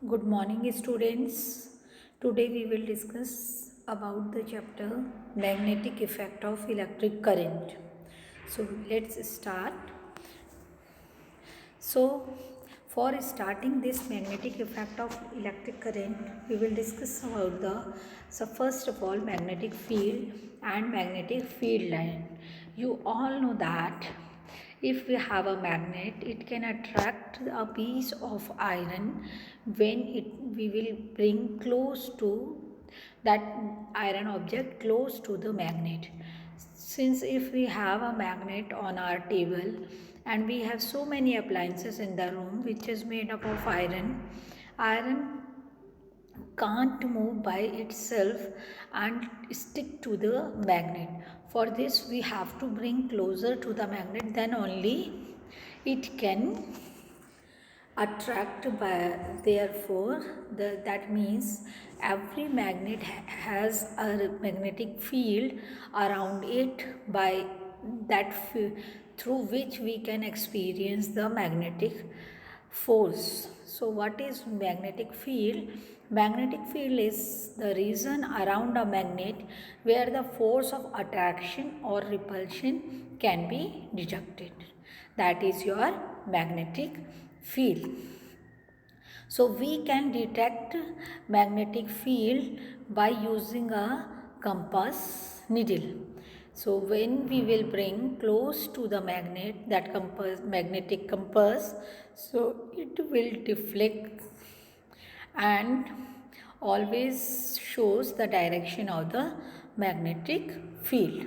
Good morning, students. Today we will discuss about the chapter magnetic effect of electric current. So let's start. So for starting this magnetic effect of electric current, we will discuss about so first of all magnetic field and magnetic field line. You all know that if we have a magnet, it can attract a piece of iron when we will bring close to that iron object close to the magnet. Since if we have a magnet on our table and we have so many appliances in the room which is made up of iron can't move by itself and stick to the magnet. For this we have to bring closer to the magnet, then only it can attract by. Therefore that means every magnet has a magnetic field around it by that through which we can experience the magnetic force. So what is magnetic field? Magnetic field is the region around a magnet where the force of attraction or repulsion can be detected. That is your magnetic field. So we can detect magnetic field by using a compass needle. So when we will bring close to the magnet, that magnetic compass, so it will deflect and always shows the direction of the magnetic field.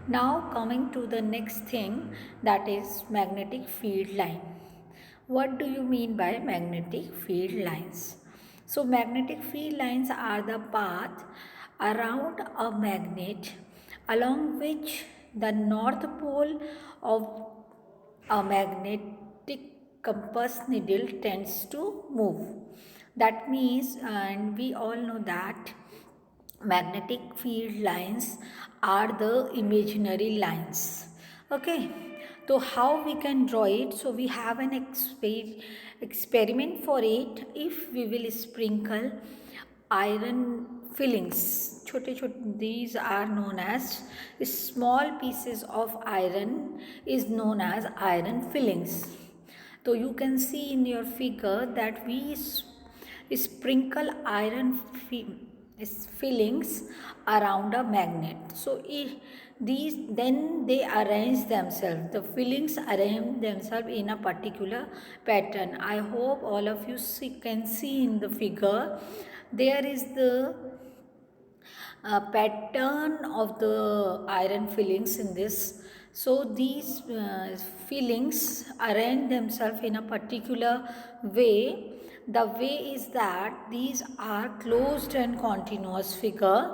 Now coming to the next thing, that is magnetic field line. What do you mean by magnetic field lines? So magnetic field lines are the path around a magnet along which the north pole of a magnetic compass needle tends to move. That means, and we all know that magnetic field lines are the imaginary lines. Okay, so how we can draw it? So we have an experiment for it. If we will sprinkle iron fillings, these are known as small pieces of iron is known as iron fillings. So you can see in your figure that we sprinkle iron fillings around a magnet. So these then they arrange themselves. The fillings arrange themselves in a particular pattern. I hope all of you can see in the figure. There is the pattern of the iron fillings in this. So these fillings arrange themselves in a particular way. The way is that these are closed and continuous figure,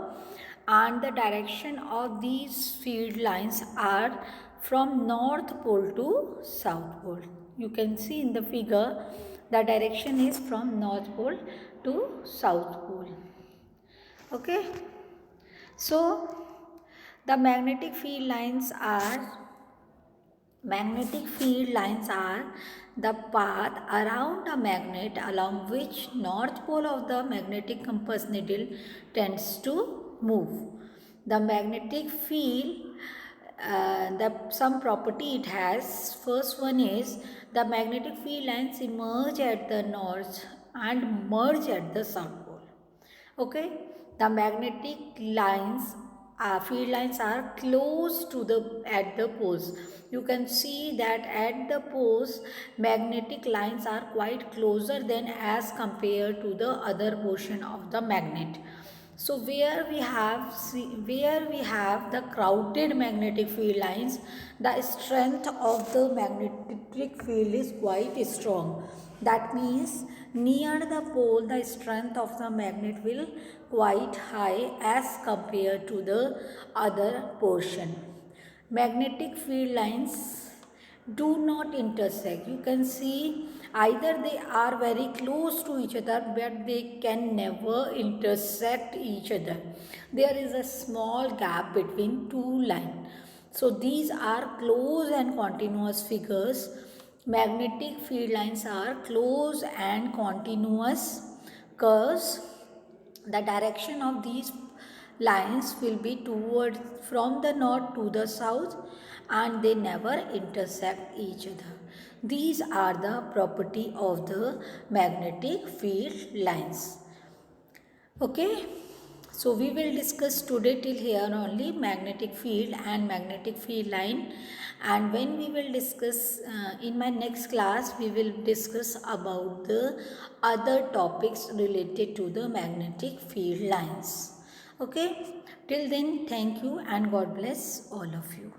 and the direction of these field lines are from north pole to south pole. You can see in the figure the direction is from north pole to south pole. Okay. So the magnetic field lines are the path around a magnet along which north pole of the magnetic compass needle tends to move. The magnetic field, some property it has. First one is the magnetic field lines emerge at the north and merge at the south pole. Okay, the magnetic lines field lines are close to the at the poles. You can see that at the poles magnetic lines are quite closer than as compared to the other portion of the magnet. So where we have the crowded magnetic field lines, the strength of the magnetic field is quite strong. That means near the pole the strength of the magnet will quite high as compared to the other portion. Magnetic field lines do not intersect. You can see either they are very close to each other but they can never intersect each other. There is a small gap between two lines. So these are close and continuous figures. Magnetic field lines are close and continuous curves. The direction of these lines will be toward from the north to the south, and they never intersect each other. These are the property of the magnetic field lines. Okay, so we will discuss today till here only magnetic field and magnetic field line, and when we will discuss in my next class we will discuss about the other topics related to the magnetic field lines. Okay, till then, thank you and God bless all of you.